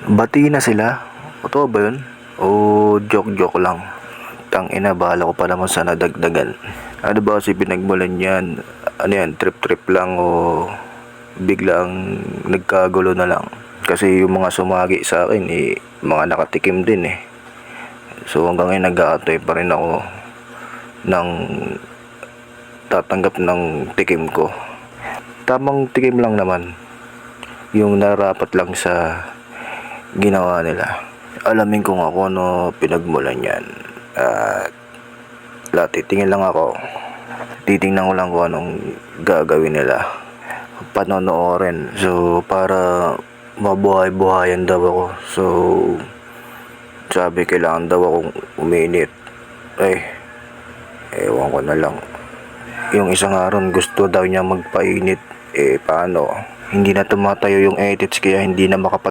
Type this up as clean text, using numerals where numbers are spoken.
Bati na sila? Totoo ba yun? O joke-joke lang? Tangina, bahala ko pa naman sa nadagdagan. Ano ba kasi pinagmulan yan? Ano yan, trip-trip lang o biglang nagkagulo na lang? Kasi yung mga sumagi sa akin mga nakatikim din So hanggang ngayon nag-aantay pa rin ako ng tatanggap ng tikim ko. Tamang tikim lang naman. Yung narapat lang sa ginawa nila. Alamin ko nga kung ano pinagmulan yan. Titingin lang ako. Titingnan ko lang kung anong gagawin nila. Panonoorin. So, para mabuhay-buhayan daw ako. So, sabi kailangan daw akong uminit. Ewan ko na lang. Yung isang araw gusto daw niya magpainit. Paano? Hindi na tumatayo yung edits kaya hindi na